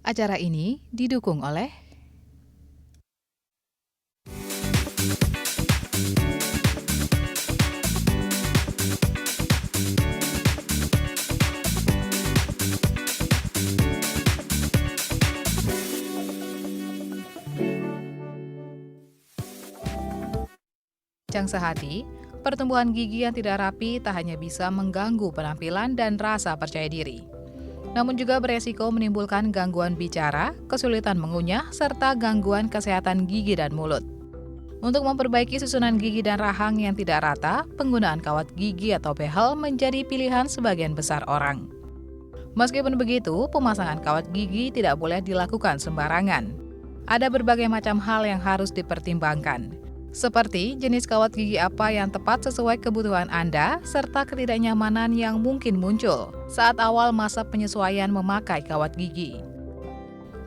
Acara ini didukung oleh Bincang Sehati. Pertumbuhan gigi yang tidak rapi tak hanya bisa mengganggu penampilan dan rasa percaya diri, namun juga beresiko menimbulkan gangguan bicara, kesulitan mengunyah, serta gangguan kesehatan gigi dan mulut. Untuk memperbaiki susunan gigi dan rahang yang tidak rata, penggunaan kawat gigi atau behel menjadi pilihan sebagian besar orang. Meskipun begitu, pemasangan kawat gigi tidak boleh dilakukan sembarangan. Ada berbagai macam hal yang harus dipertimbangkan, seperti jenis kawat gigi apa yang tepat sesuai kebutuhan Anda, serta ketidaknyamanan yang mungkin muncul saat awal masa penyesuaian memakai kawat gigi.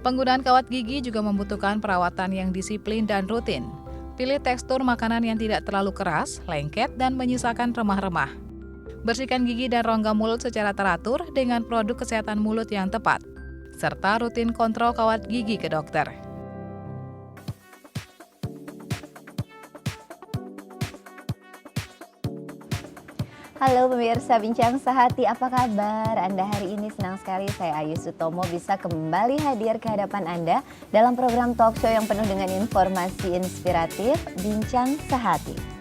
Penggunaan kawat gigi juga membutuhkan perawatan yang disiplin dan rutin. Pilih tekstur makanan yang tidak terlalu keras, lengket, dan menyisakan remah-remah. Bersihkan gigi dan rongga mulut secara teratur dengan produk kesehatan mulut yang tepat, serta rutin kontrol kawat gigi ke dokter. Halo pemirsa Bincang Sehati, apa kabar? Anda hari ini senang sekali saya Ayu Sutomo bisa kembali hadir ke hadapan Anda dalam program talk show yang penuh dengan informasi inspiratif Bincang Sehati.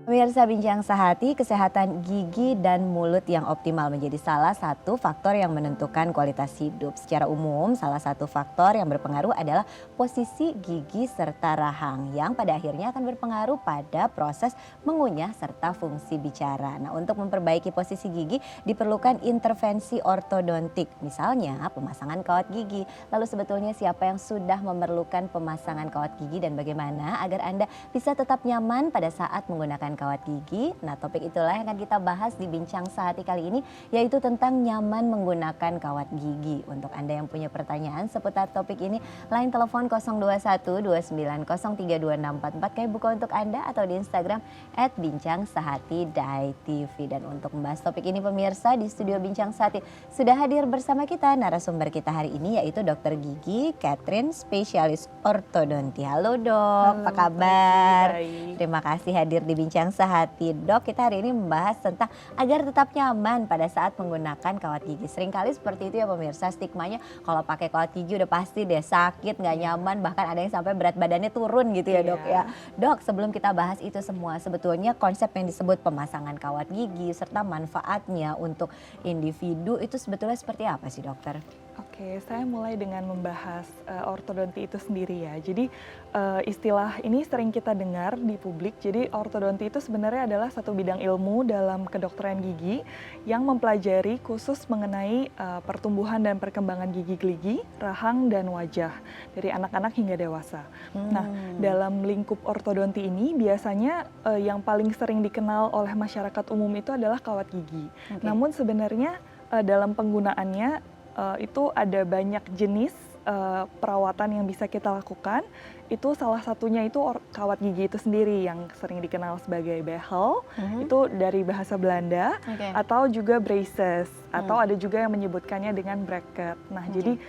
Pemirsa Bincang Sehati, kesehatan gigi dan mulut yang optimal menjadi salah satu faktor yang menentukan kualitas hidup. Secara umum, salah satu faktor yang berpengaruh adalah posisi gigi serta rahang yang pada akhirnya akan berpengaruh pada proses mengunyah serta fungsi bicara. Nah, untuk memperbaiki posisi gigi diperlukan intervensi ortodontik, misalnya pemasangan kawat gigi. Lalu sebetulnya siapa yang sudah memerlukan pemasangan kawat gigi dan bagaimana agar Anda bisa tetap nyaman pada saat menggunakan kawat gigi? Nah, topik itulah yang akan kita bahas di Bincang Sehati kali ini, yaitu tentang nyaman menggunakan kawat gigi. Untuk Anda yang punya pertanyaan seputar topik ini, line telepon 021 29 032 644 kami buka untuk Anda, atau di Instagram @bincang_sehati_tv. Dan untuk membahas topik ini pemirsa, di studio Bincang Sehati sudah hadir bersama kita narasumber kita hari ini, yaitu Dokter Gigi Catherine, spesialis ortodonti. Halo Dok, apa kabar? Baik. Terima kasih hadir di Bincang Sehati. Dok, kita hari ini membahas tentang agar tetap nyaman pada saat menggunakan kawat gigi. Seringkali seperti itu ya pemirsa, stigmanya kalau pakai kawat gigi udah pasti deh sakit, nggak nyaman, bahkan ada yang sampai berat badannya turun gitu ya Dok ya. Dok, sebelum kita bahas itu semua, sebetulnya konsep yang disebut pemasangan kawat gigi serta manfaatnya untuk individu itu sebetulnya seperti apa sih dokter? Oke, saya mulai dengan membahas ortodonti itu sendiri ya. Jadi istilah ini sering kita dengar di publik. Jadi ortodonti itu sebenarnya adalah satu bidang ilmu dalam kedokteran gigi yang mempelajari khusus mengenai pertumbuhan dan perkembangan gigi, rahang, dan wajah dari anak-anak hingga dewasa. Nah, dalam lingkup ortodonti ini biasanya yang paling sering dikenal oleh masyarakat umum itu adalah kawat gigi. Namun sebenarnya dalam penggunaannya itu ada banyak jenis perawatan yang bisa kita lakukan. Itu salah satunya itu kawat gigi itu sendiri yang sering dikenal sebagai behel, itu dari bahasa Belanda, atau juga braces, atau ada juga yang menyebutkannya dengan bracket. Nah, jadi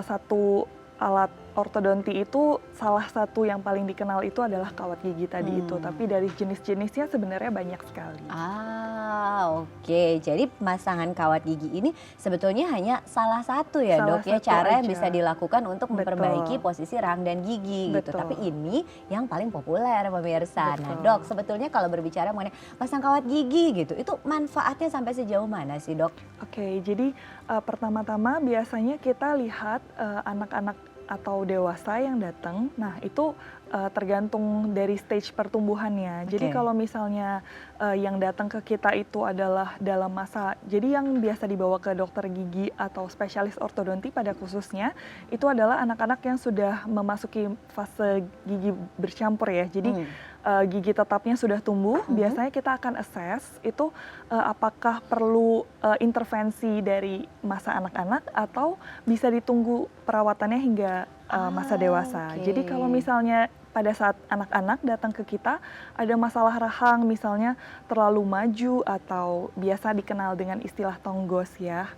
satu alat ortodonti itu salah satu yang paling dikenal itu adalah kawat gigi tadi itu, tapi dari jenis-jenisnya sebenarnya banyak sekali. Oke. Jadi pemasangan kawat gigi ini sebetulnya hanya salah satu ya Salah dok ya, satu cara yang aja. bisa dilakukan untuk memperbaiki Betul. posisi rahang dan gigi gitu. Betul. Tapi ini yang paling populer pemirsa. Nah Betul. dok, sebetulnya kalau berbicara mengenai pasang kawat gigi gitu, itu manfaatnya sampai sejauh mana sih dok? Oke, jadi pertama-tama biasanya kita lihat anak-anak atau dewasa yang datang. Nah, itu tergantung dari stage pertumbuhannya. Jadi kalau misalnya yang datang ke kita itu adalah dalam masa, jadi yang biasa dibawa ke dokter gigi atau spesialis ortodonti pada khususnya, itu adalah anak-anak yang sudah memasuki fase gigi bercampur ya. Jadi gigi tetapnya sudah tumbuh, biasanya kita akan assess itu apakah perlu intervensi dari masa anak-anak atau bisa ditunggu perawatannya hingga masa dewasa. Jadi kalau misalnya pada saat anak-anak datang ke kita ada masalah rahang, misalnya terlalu maju atau biasa dikenal dengan istilah tonggos ya,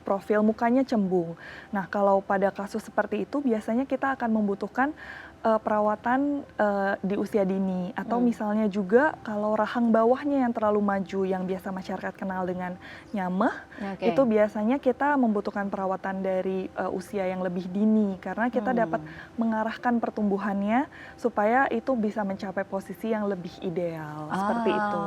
profil mukanya cembung. Nah, kalau pada kasus seperti itu biasanya kita akan membutuhkan perawatan di usia dini, atau misalnya juga kalau rahang bawahnya yang terlalu maju yang biasa masyarakat kenal dengan nyameh, itu biasanya kita membutuhkan perawatan dari usia yang lebih dini karena kita dapat mengarahkan pertumbuhannya supaya itu bisa mencapai posisi yang lebih ideal, seperti itu.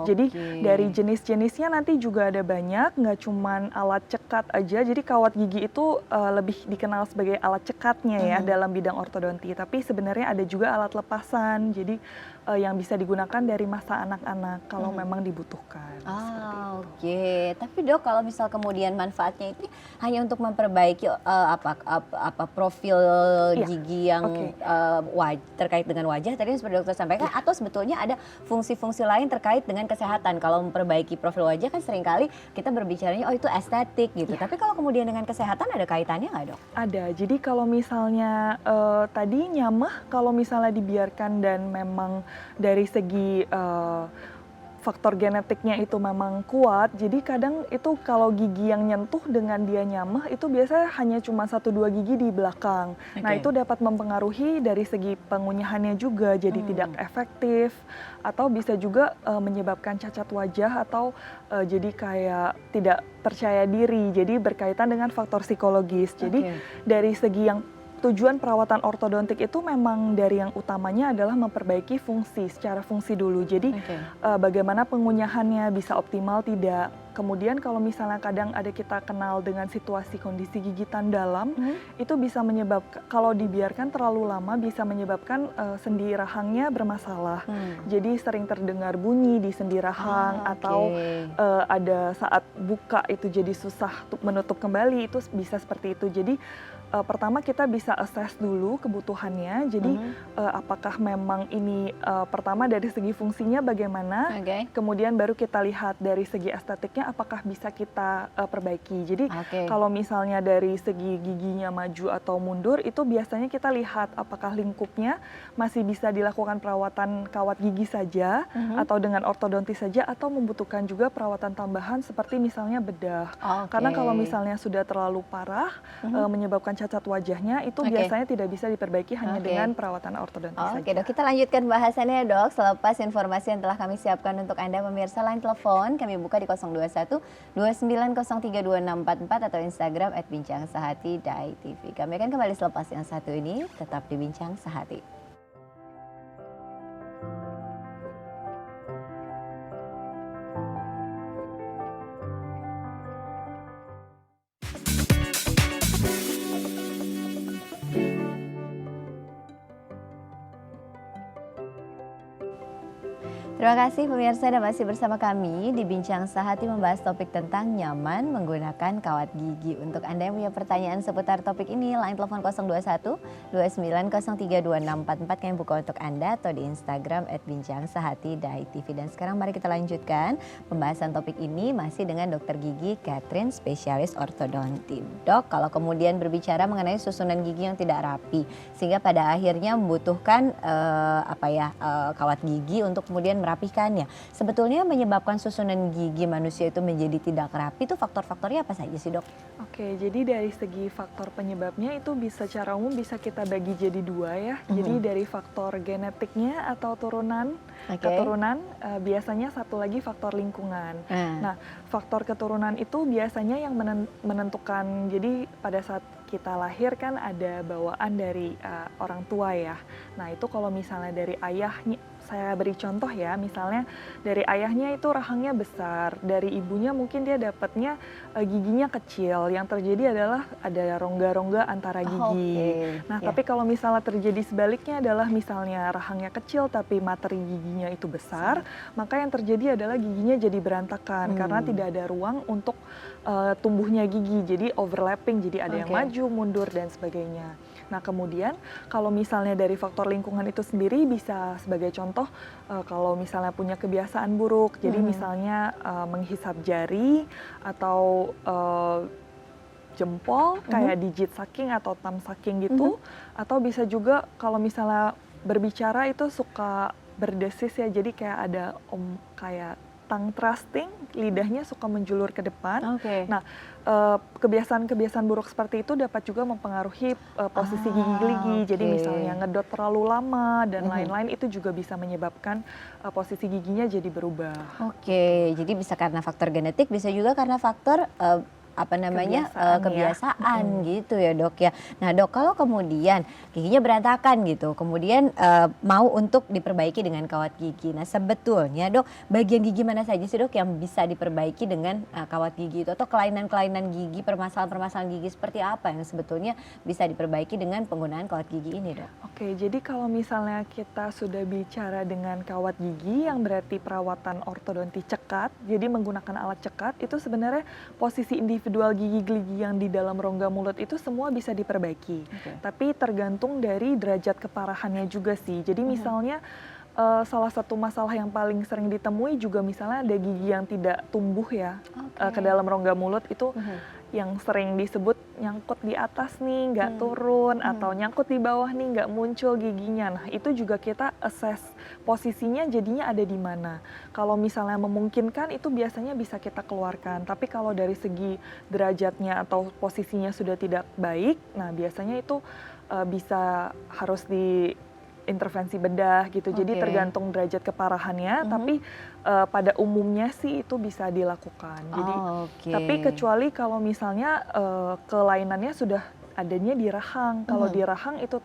Jadi dari jenis-jenisnya nanti juga ada banyak, nggak cuman alat cekat aja. Jadi kawat gigi itu lebih dikenal sebagai alat cekatnya ya dalam bidang ortodonti, tapi sebenarnya ada juga alat lepasan, jadi yang bisa digunakan dari masa anak-anak kalau memang dibutuhkan. Oke. Tapi Dok, kalau misal kemudian manfaatnya itu hanya untuk memperbaiki profil gigi yang terkait dengan wajah tadi yang seperti dokter sampaikan, atau sebetulnya ada fungsi-fungsi lain terkait dengan kesehatan? Kalau memperbaiki profil wajah kan seringkali kita berbicaranya itu estetik gitu. Tapi kalau kemudian dengan kesehatan ada kaitannya nggak, Dok? Ada. Jadi kalau misalnya tadi nyameh, kalau misalnya dibiarkan dan memang dari segi faktor genetiknya itu memang kuat, jadi kadang itu kalau gigi yang nyentuh dengan dia nyameh itu biasanya hanya cuma 1-2 gigi di belakang. Nah, itu dapat mempengaruhi dari segi pengunyahannya juga jadi tidak efektif, atau bisa juga menyebabkan cacat wajah atau jadi kayak tidak percaya diri. Jadi berkaitan dengan faktor psikologis. Jadi dari segi yang tujuan perawatan ortodontik itu memang dari yang utamanya adalah memperbaiki fungsi, secara fungsi dulu. Jadi bagaimana pengunyahannya bisa optimal tidak. Kemudian kalau misalnya kadang ada kita kenal dengan situasi kondisi gigitan dalam, itu bisa menyebabkan, kalau dibiarkan terlalu lama bisa menyebabkan sendi rahangnya bermasalah. Jadi sering terdengar bunyi di sendi rahang, atau ada saat buka itu jadi susah untuk menutup kembali, itu bisa seperti itu. Jadi pertama kita bisa assess dulu kebutuhannya. Jadi apakah memang ini pertama dari segi fungsinya bagaimana, kemudian baru kita lihat dari segi estetiknya apakah bisa kita perbaiki. Jadi kalau misalnya dari segi giginya maju atau mundur, itu biasanya kita lihat apakah lingkupnya masih bisa dilakukan perawatan kawat gigi saja atau dengan ortodontis saja, atau membutuhkan juga perawatan tambahan seperti misalnya bedah. Karena kalau misalnya sudah terlalu parah menyebabkan cacat wajahnya, itu biasanya tidak bisa diperbaiki hanya dengan perawatan ortodontis saja. Oke Dok, kita lanjutkan bahasannya Dok selepas informasi yang telah kami siapkan untuk Anda pemirsa. Line telepon kami buka di 021-2903-2644 atau Instagram @bincang-sehati.tv. Kami akan kembali selepas yang satu ini, tetap di Bincang Sehati. Terima kasih pemirsa, dan masih bersama kami di Bincang Sehati membahas topik tentang nyaman menggunakan kawat gigi. Untuk Anda yang punya pertanyaan seputar topik ini, line telepon 021-2903-2644 kami buka untuk Anda, atau di Instagram @bincang-sehati.tv. Dan sekarang mari kita lanjutkan pembahasan topik ini masih dengan Dokter Gigi Catherine, spesialis ortodonti. Dok, kalau kemudian berbicara mengenai susunan gigi yang tidak rapi sehingga pada akhirnya membutuhkan kawat gigi untuk kemudian merapikannya. Sebetulnya menyebabkan susunan gigi manusia itu menjadi tidak rapi itu faktor-faktornya apa saja sih, Dok? Oke, jadi dari segi faktor penyebabnya itu bisa secara umum bisa kita bagi jadi dua ya. Jadi dari faktor genetiknya atau keturunan, biasanya satu lagi faktor lingkungan. Nah, faktor keturunan itu biasanya yang menentukan. Jadi pada saat kita lahir kan ada bawaan dari orang tua ya. Nah, itu kalau misalnya dari ayahnya, saya beri contoh ya, misalnya dari ayahnya itu rahangnya besar, dari ibunya mungkin dia dapatnya giginya kecil, yang terjadi adalah ada rongga-rongga antara gigi. Nah, tapi kalau misalnya terjadi sebaliknya adalah misalnya rahangnya kecil tapi materi giginya itu besar, maka yang terjadi adalah giginya jadi berantakan karena tidak ada ruang untuk tumbuhnya gigi, jadi overlapping, jadi ada yang maju, mundur dan sebagainya. Nah, kemudian kalau misalnya dari faktor lingkungan itu sendiri bisa sebagai contoh, kalau misalnya punya kebiasaan buruk, jadi misalnya menghisap jari atau jempol kayak digit sucking atau thumb sucking gitu, atau bisa juga kalau misalnya berbicara itu suka berdesis ya, jadi kayak ada kayak tongue thrusting, lidahnya suka menjulur ke depan. Oke. Nah, kebiasaan-kebiasaan buruk seperti itu dapat juga mempengaruhi posisi gigi. Jadi Oke. misalnya ngedot terlalu lama dan Mhm. lain-lain itu juga bisa menyebabkan posisi giginya jadi berubah. Oke, jadi bisa karena faktor genetik, bisa juga karena faktor apa namanya Kebiasaan ya. kebiasaan gitu ya dok ya. Nah dok, kalau kemudian giginya berantakan gitu, kemudian mau untuk diperbaiki dengan kawat gigi. Nah sebetulnya dok, bagian gigi mana saja sih dok yang bisa diperbaiki dengan kawat gigi itu, atau kelainan-kelainan gigi, permasalahan-permasalahan gigi seperti apa yang sebetulnya bisa diperbaiki dengan penggunaan kawat gigi ini dok? Oke, jadi kalau misalnya kita sudah bicara dengan kawat gigi yang berarti perawatan ortodonti cekat, jadi menggunakan alat cekat, itu sebenarnya posisi individual gigi-gigi yang di dalam rongga mulut itu semua bisa diperbaiki. Oke. Tapi tergantung dari derajat keparahannya juga sih. Jadi misalnya salah satu masalah yang paling sering ditemui juga misalnya ada gigi yang tidak tumbuh ya ke dalam rongga mulut itu yang sering disebut nyangkut di atas nih nggak turun atau nyangkut di bawah nih nggak muncul giginya. Nah itu juga kita assess posisinya jadinya ada di mana. Kalau misalnya memungkinkan itu biasanya bisa kita keluarkan. Tapi kalau dari segi derajatnya atau posisinya sudah tidak baik, nah biasanya itu bisa harus di intervensi bedah gitu. Jadi Oke. tergantung derajat keparahannya, tapi pada umumnya sih itu bisa dilakukan. Jadi Oke. tapi kecuali kalau misalnya kelainannya sudah adanya di rahang. Kalau di rahang itu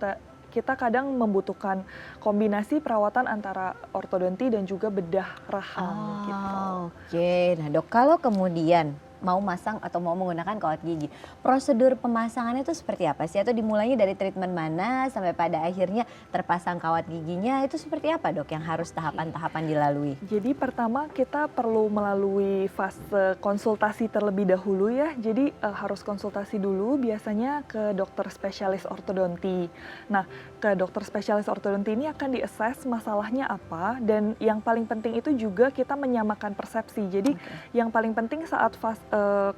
kita kadang membutuhkan kombinasi perawatan antara ortodonti dan juga bedah rahang gitu. Oke, nah dok, kalau kemudian mau masang atau mau menggunakan kawat gigi, prosedur pemasangannya itu seperti apa sih? Atau dimulainya dari treatment mana sampai pada akhirnya terpasang kawat giginya, itu seperti apa dok yang harus tahapan-tahapan dilalui? Jadi pertama kita perlu melalui fase konsultasi terlebih dahulu ya. Jadi harus konsultasi dulu biasanya ke dokter spesialis ortodonti. Nah, ke dokter spesialis ortodonti ini akan di-assess masalahnya apa, dan yang paling penting itu juga kita menyamakan persepsi. Jadi yang paling penting saat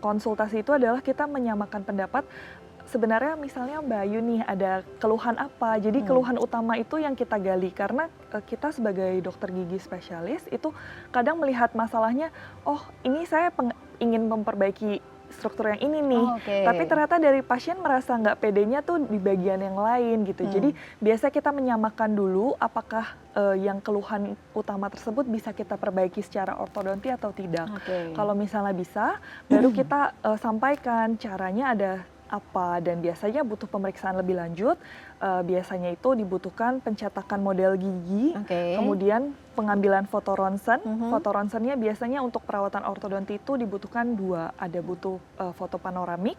konsultasi itu adalah kita menyamakan pendapat. Sebenarnya misalnya Mbak Ayu nih ada keluhan apa, jadi keluhan utama itu yang kita gali, karena kita sebagai dokter gigi spesialis itu kadang melihat masalahnya, oh ini saya ingin memperbaiki struktur yang ini nih, tapi ternyata dari pasien merasa nggak pedenya tuh di bagian yang lain gitu. Jadi biasa kita menyamakan dulu apakah yang keluhan utama tersebut bisa kita perbaiki secara ortodonti atau tidak. Kalau misalnya bisa, baru kita sampaikan caranya ada apa, dan biasanya butuh pemeriksaan lebih lanjut. Biasanya itu dibutuhkan pencetakan model gigi, kemudian pengambilan foto ronsen. Foto ronsennya biasanya untuk perawatan ortodonti itu dibutuhkan dua, ada butuh foto panoramik.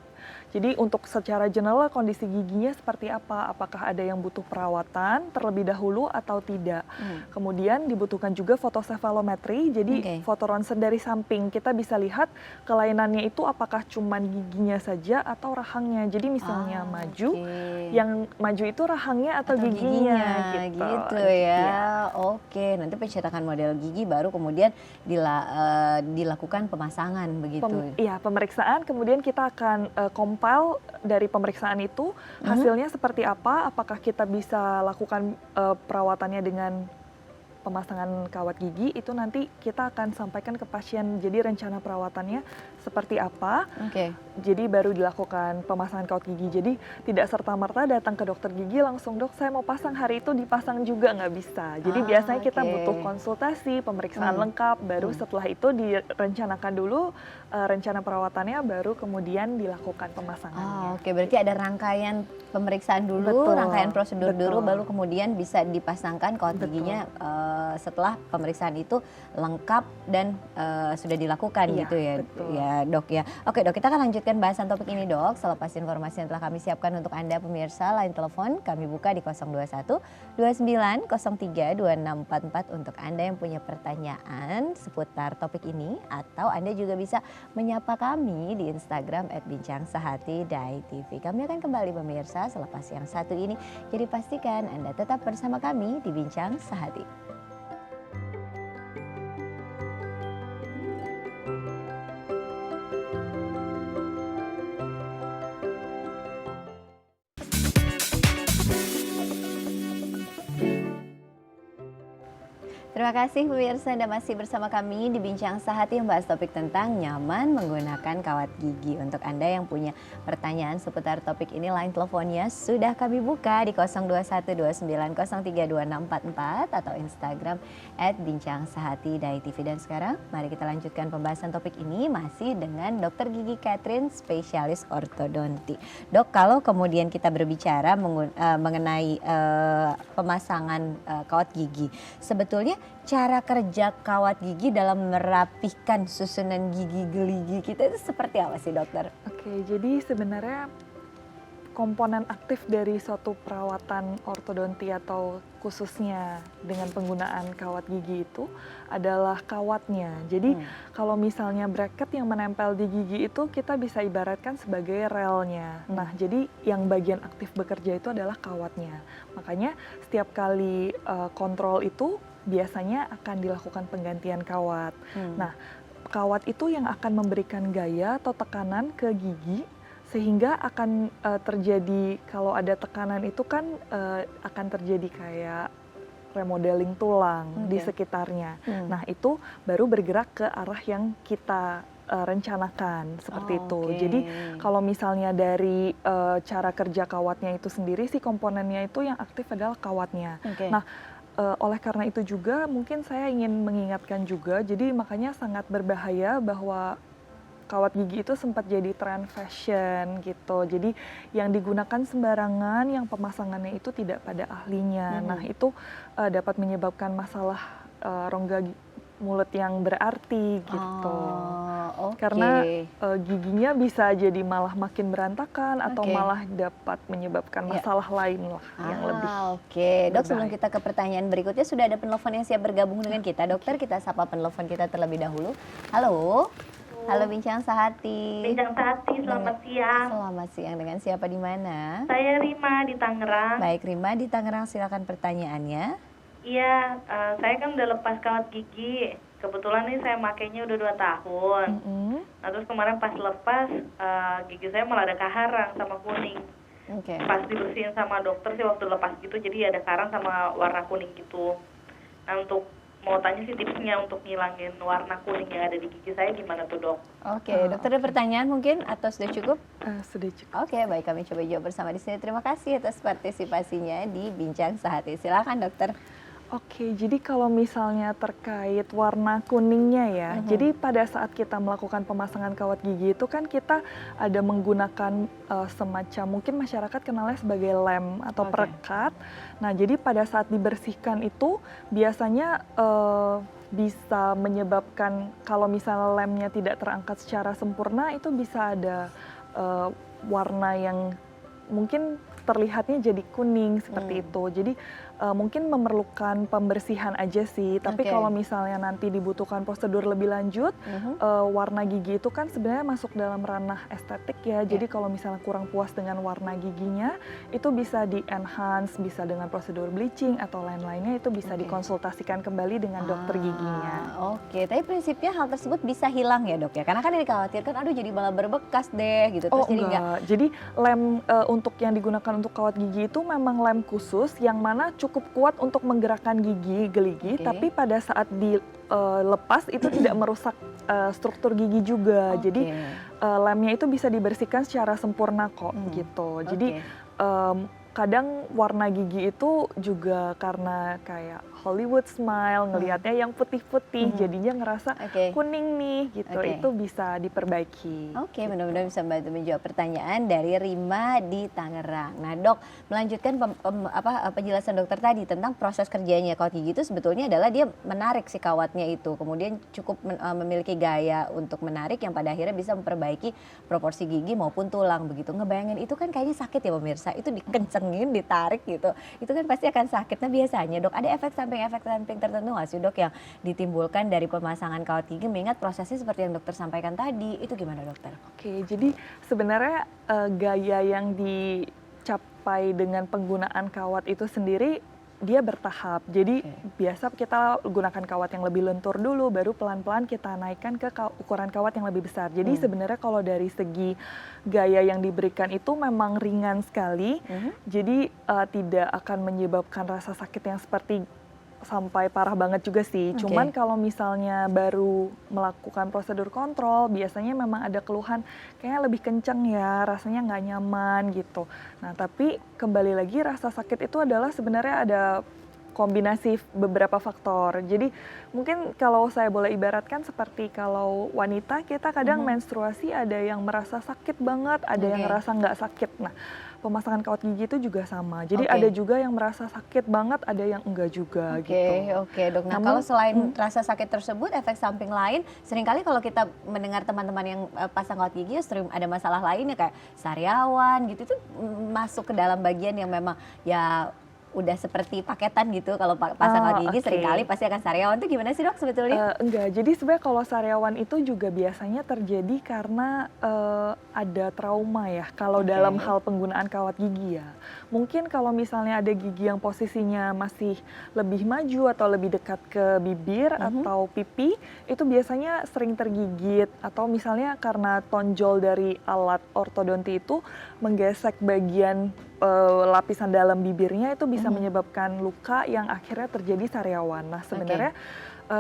Jadi untuk secara general kondisi giginya seperti apa, apakah ada yang butuh perawatan terlebih dahulu atau tidak. Kemudian dibutuhkan juga foto cefalometri, jadi foto ronsen dari samping. Kita bisa lihat kelainannya itu apakah cuman giginya saja atau rahangnya. Jadi misalnya maju, yang maju itu rahangnya atau giginya gitu ya. Oke, nanti pencetakan model gigi baru kemudian dilakukan pemasangan begitu. Iya, pemeriksaan, kemudian kita akan compile dari pemeriksaan itu hasilnya seperti apa, apakah kita bisa lakukan perawatannya dengan pemasangan kawat gigi, itu nanti kita akan sampaikan ke pasien. Jadi rencana perawatannya seperti apa. Jadi baru dilakukan pemasangan kawat gigi. Jadi tidak serta-merta datang ke dokter gigi langsung, dok saya mau pasang hari itu dipasang juga, nggak bisa. Jadi biasanya kita butuh konsultasi, pemeriksaan lengkap, baru setelah itu direncanakan dulu rencana perawatannya, baru kemudian dilakukan pemasangannya. Berarti ada rangkaian pemeriksaan dulu, rangkaian prosedur dulu, baru kemudian bisa dipasangkan kawat giginya setelah pemeriksaan itu lengkap dan sudah dilakukan gitu ya. Ya dok ya. Oke dok, kita akan lanjutkan bahasan topik ini dok selepas informasi yang telah kami siapkan untuk Anda pemirsa. Line telepon kami buka di 021 29 03 2644 untuk Anda yang punya pertanyaan seputar topik ini, atau Anda juga bisa menyapa kami di Instagram @bincangsehati.tv. Kami akan kembali pemirsa selepas yang satu ini. Jadi pastikan Anda tetap bersama kami di Bincang Sehati. Terima kasih pemirsa, Anda masih bersama kami di Bincang Sehati yang bahas topik tentang nyaman menggunakan kawat gigi. Untuk Anda yang punya pertanyaan seputar topik ini, line teleponnya sudah kami buka di 0212903244 atau Instagram @bincang_sehati_tv. Dan sekarang mari kita lanjutkan pembahasan topik ini masih dengan Dr. Gigi Catherine, spesialis ortodonti. Dok, kalau kemudian kita berbicara mengenai pemasangan kawat gigi, sebetulnya cara kerja kawat gigi dalam merapihkan susunan gigi geligi kita itu seperti apa sih, dokter? Oke, jadi sebenarnya komponen aktif dari suatu perawatan ortodonti atau khususnya dengan penggunaan kawat gigi itu adalah kawatnya. Jadi kalau misalnya bracket yang menempel di gigi itu kita bisa ibaratkan sebagai relnya. Nah, jadi yang bagian aktif bekerja itu adalah kawatnya. Makanya setiap kali kontrol itu biasanya akan dilakukan penggantian kawat. Nah, kawat itu yang akan memberikan gaya atau tekanan ke gigi sehingga akan terjadi, kalau ada tekanan itu kan akan terjadi kayak remodeling tulang di sekitarnya. Nah, itu baru bergerak ke arah yang kita rencanakan seperti itu. Jadi kalau misalnya dari cara kerja kawatnya itu sendiri sih, komponennya itu yang aktif adalah kawatnya. Nah, oleh karena itu juga mungkin saya ingin mengingatkan juga, jadi makanya sangat berbahaya bahwa kawat gigi itu sempat jadi tren fashion gitu. Jadi yang digunakan sembarangan, yang pemasangannya itu tidak pada ahlinya. Nah, itu dapat menyebabkan masalah rongga mulut yang berarti gitu. Karena giginya bisa jadi malah makin berantakan atau malah dapat menyebabkan masalah lain lah yang lebih. Dok, sebelum kita ke pertanyaan berikutnya, sudah ada penelpon yang siap bergabung dengan kita. Dokter, kita sapa penelpon kita terlebih dahulu. Halo. Halo Bincang Sehati. Bincang Sehati, selamat siang. Selamat siang, dengan siapa di mana? Saya Rima di Tangerang. Baik, Rima di Tangerang, silakan pertanyaannya. Iya, saya kan udah lepas kawat gigi. Kebetulan nih saya makainya udah 2 tahun. Nah, terus kemarin pas lepas, gigi saya malah ada kaharang sama kuning. Pas dibersihin sama dokter sih waktu lepas gitu, jadi ada karang sama warna kuning gitu. Nah, untuk mau tanya sih tipsnya untuk ngilangin warna kuning yang ada di gigi saya gimana tuh, Dok? Dokter ada pertanyaan mungkin atau sudah cukup? Sudah cukup. Baik, kami coba jawab bersama di sini. Terima kasih atas partisipasinya di Bincang Sehati. Silakan, dokter. Jadi kalau misalnya terkait warna kuningnya ya, jadi pada saat kita melakukan pemasangan kawat gigi itu kan kita ada menggunakan semacam, mungkin masyarakat kenalnya sebagai lem atau perekat. Nah, jadi pada saat dibersihkan itu biasanya bisa menyebabkan, kalau misalnya lemnya tidak terangkat secara sempurna, itu bisa ada warna yang mungkin terlihatnya jadi kuning seperti itu. Jadi mungkin memerlukan pembersihan aja sih. Tapi kalau misalnya nanti dibutuhkan prosedur lebih lanjut, warna gigi itu kan sebenarnya masuk dalam ranah estetik ya. Jadi kalau misalnya kurang puas dengan warna giginya, itu bisa di-enhance, bisa dengan prosedur bleaching atau lain-lainnya, itu bisa dikonsultasikan kembali dengan dokter giginya. Tapi prinsipnya hal tersebut bisa hilang ya, Dok ya? Karena kan dikhawatirkan, aduh jadi malah berbekas deh gitu. Terus jadi enggak. Jadi lem untuk yang digunakan untuk kawat gigi itu memang lem khusus yang mana cukup kuat untuk menggerakkan gigi geligi, tapi pada saat dilepas itu tidak merusak struktur gigi juga. Jadi lemnya itu bisa dibersihkan secara sempurna kok gitu. Jadi kadang warna gigi itu juga karena kayak Hollywood smile, ngelihatnya yang putih-putih, jadinya ngerasa kuning nih gitu. Itu bisa diperbaiki. Mudah-mudahan bisa membantu menjawab pertanyaan dari Rima di Tangerang. Nah, Dok, melanjutkan penjelasan dokter tadi tentang proses kerjanya kawat gigi itu sebetulnya adalah dia menarik si kawatnya itu, kemudian cukup memiliki gaya untuk menarik yang pada akhirnya bisa memperbaiki proporsi gigi maupun tulang begitu. Ngebayangin itu kan kayaknya sakit ya pemirsa, itu dikencengin, ditarik gitu, itu kan pasti akan sakit. Nah, biasanya, Dok, ada efek samping tertentu nggak sih, Dok, yang ditimbulkan dari pemasangan kawat gigi mengingat prosesnya seperti yang dokter sampaikan tadi, itu gimana, dokter? Jadi sebenarnya gaya yang dicapai dengan penggunaan kawat itu sendiri dia bertahap. Jadi biasa kita gunakan kawat yang lebih lentur dulu, baru pelan-pelan kita naikkan ke ukuran kawat yang lebih besar. Jadi sebenarnya kalau dari segi gaya yang diberikan itu memang ringan sekali. Jadi tidak akan menyebabkan rasa sakit yang seperti sampai parah banget juga sih. Cuman kalau misalnya baru melakukan prosedur kontrol, biasanya memang ada keluhan kayaknya lebih kenceng ya, rasanya nggak nyaman gitu. Nah, tapi kembali lagi rasa sakit itu adalah sebenarnya ada kombinasi beberapa faktor. Jadi mungkin kalau saya boleh ibaratkan seperti kalau wanita kita kadang menstruasi ada yang merasa sakit banget, ada yang ngerasa nggak sakit. Nah, pemasangan kawat gigi itu juga sama. Jadi ada juga yang merasa sakit banget, ada yang enggak juga gitu. Oke dok. Nah kalau selain rasa sakit tersebut, efek samping lain, seringkali kalau kita mendengar teman-teman yang pasang kawat gigi sering ada masalah lainnya kayak sariawan gitu, itu masuk ke dalam bagian yang memang ya udah seperti paketan gitu. Kalau pasang kawat gigi seringkali pasti akan sariawan. Itu gimana sih dok sebetulnya? Enggak, jadi sebenarnya kalau sariawan itu juga biasanya terjadi karena ada trauma ya. Kalau dalam hal penggunaan kawat gigi ya. Mungkin kalau misalnya ada gigi yang posisinya masih lebih maju atau lebih dekat ke bibir atau pipi, itu biasanya sering tergigit. Atau misalnya karena tonjol dari alat ortodonti itu menggesek bagian lapisan dalam bibirnya, itu bisa menyebabkan luka yang akhirnya terjadi sariawan. Nah sebenarnya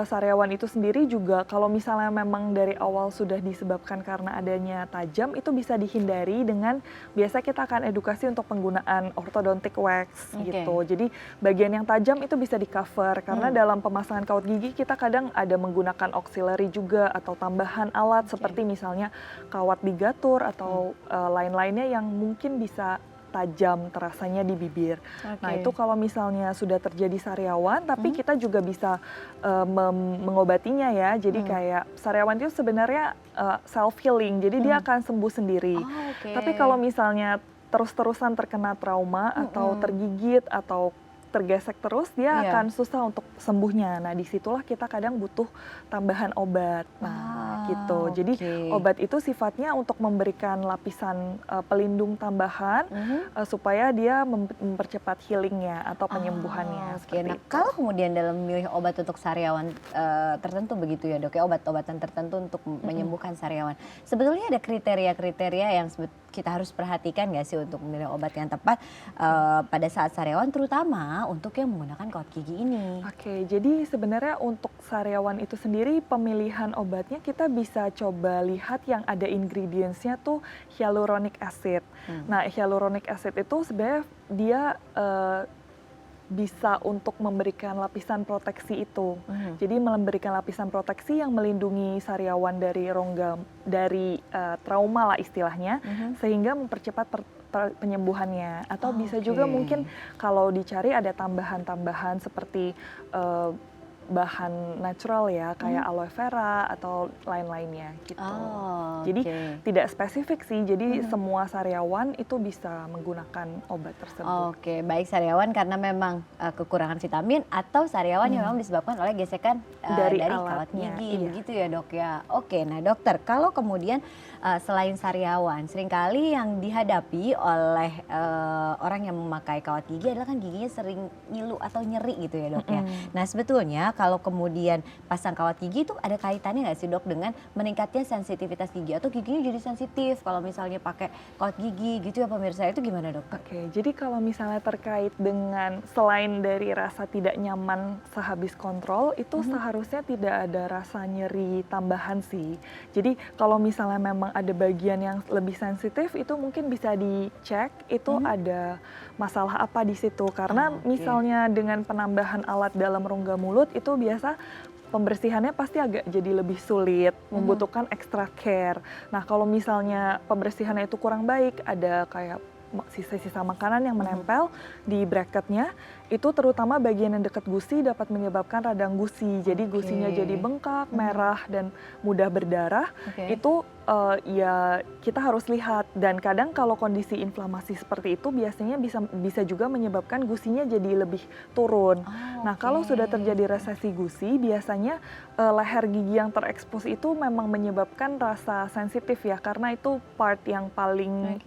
sariawan itu sendiri juga kalau misalnya memang dari awal sudah disebabkan karena adanya tajam, itu bisa dihindari dengan biasa kita akan edukasi untuk penggunaan orthodontic wax gitu. Jadi bagian yang tajam itu bisa di cover karena dalam pemasangan kawat gigi kita kadang ada menggunakan auxiliary juga atau tambahan alat seperti misalnya kawat ligatur atau lain-lainnya yang mungkin bisa tajam terasanya di bibir. Nah itu kalau misalnya sudah terjadi sariawan, tapi kita juga bisa mengobatinya ya. Jadi kayak sariawan itu sebenarnya self healing, jadi dia akan sembuh sendiri. Tapi kalau misalnya terus-terusan terkena trauma atau tergigit atau tergesek terus, dia akan susah untuk sembuhnya. Nah disitulah kita kadang butuh tambahan obat. Nah gitu. Jadi obat itu sifatnya untuk memberikan lapisan pelindung tambahan supaya dia mempercepat healingnya atau penyembuhannya. Nah kalau kemudian dalam memilih obat untuk sariawan tertentu begitu ya dok ya, obat-obatan tertentu untuk menyembuhkan sariawan, sebetulnya ada kriteria-kriteria yang kita harus perhatikan nggak sih untuk memilih obat yang tepat pada saat sariawan, terutama untuk yang menggunakan kawat gigi ini? Jadi sebenarnya untuk sariawan itu sendiri pemilihan obatnya kita bisa coba lihat yang ada ingredients-nya tuh hyaluronic acid. Nah hyaluronic acid itu sebenarnya dia bisa untuk memberikan lapisan proteksi itu. Jadi memberikan lapisan proteksi yang melindungi sariawan dari rongga, dari trauma lah istilahnya, sehingga mempercepat penyembuhannya. Atau bisa juga mungkin kalau dicari ada tambahan-tambahan seperti bahan natural ya, kayak aloe vera atau lain-lainnya gitu. Jadi tidak spesifik sih, jadi semua sariawan itu bisa menggunakan obat tersebut. Baik sariawan karena memang kekurangan vitamin atau sariawan yang memang disebabkan oleh gesekan dari kawat gigi, begitu ya dok ya. Nah dokter, kalau kemudian selain sariawan, seringkali yang dihadapi oleh orang yang memakai kawat gigi adalah kan giginya sering ngilu atau nyeri gitu ya dok ya. Nah sebetulnya kalau kemudian pasang kawat gigi itu ada kaitannya nggak sih dok dengan meningkatnya sensitivitas gigi atau giginya jadi sensitif kalau misalnya pakai kawat gigi gitu ya pemirsa, itu gimana dok? Jadi kalau misalnya terkait dengan selain dari rasa tidak nyaman sehabis kontrol, itu seharusnya tidak ada rasa nyeri tambahan sih. Jadi kalau misalnya memang ada bagian yang lebih sensitif, itu mungkin bisa dicek itu ada masalah apa di situ. Karena misalnya dengan penambahan alat dalam rongga mulut itu biasa pembersihannya pasti agak jadi lebih sulit, membutuhkan extra care. Nah kalau misalnya pembersihannya itu kurang baik, ada kayak sisa-sisa makanan yang menempel di bracketnya, itu terutama bagian yang dekat gusi dapat menyebabkan radang gusi. Jadi gusinya jadi bengkak, merah, dan mudah berdarah. Itu ya kita harus lihat. Dan kadang kalau kondisi inflamasi seperti itu biasanya bisa juga menyebabkan gusinya jadi lebih turun. Nah kalau sudah terjadi resesi gusi, biasanya leher gigi yang terekspos itu memang menyebabkan rasa sensitif ya, karena itu part yang paling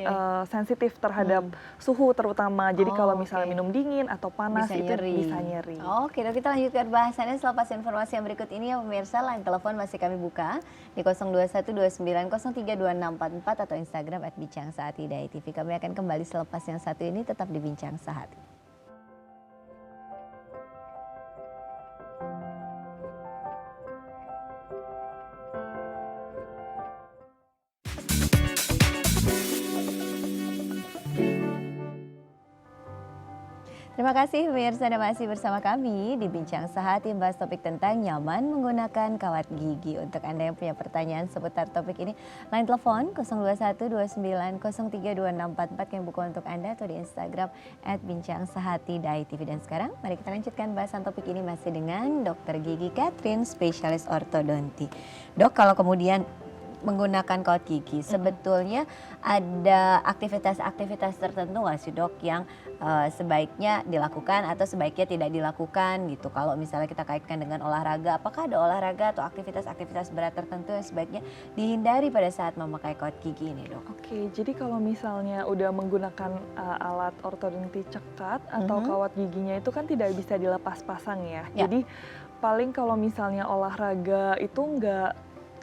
sensitif terhadap suhu terutama. Jadi kalau misalnya minum dingin atau panas itu bisa nyeri. Dok, kita lanjutkan bahasannya selepas informasi yang berikut ini ya pemirsa. Line telepon masih kami buka di 0212903264 atau Instagram @bincangsaati_tv. Kami akan kembali selepas yang satu ini, tetap di Bincang Sehati. Terima kasih pemirsa Anda masih bersama kami di Bincang Sehati, membahas topik tentang nyaman menggunakan kawat gigi. Untuk Anda yang punya pertanyaan seputar topik ini, line telepon 0212903244 yang buka untuk Anda, atau di Instagram @bincang_sehati_tv. Dan sekarang mari kita lanjutkan bahasan topik ini masih dengan Dr. Gigi Catherine, spesialis ortodonti. Dok, kalau kemudian menggunakan kawat gigi, sebetulnya ada aktivitas-aktivitas tertentu nggak sih dok yang sebaiknya dilakukan atau sebaiknya tidak dilakukan gitu? Kalau misalnya kita kaitkan dengan olahraga, apakah ada olahraga atau aktivitas-aktivitas berat tertentu yang sebaiknya dihindari pada saat memakai kawat gigi ini dok? Oke, jadi kalau misalnya udah menggunakan alat ortodonti cekat atau kawat giginya itu kan tidak bisa dilepas pasang ya. Jadi paling kalau misalnya olahraga itu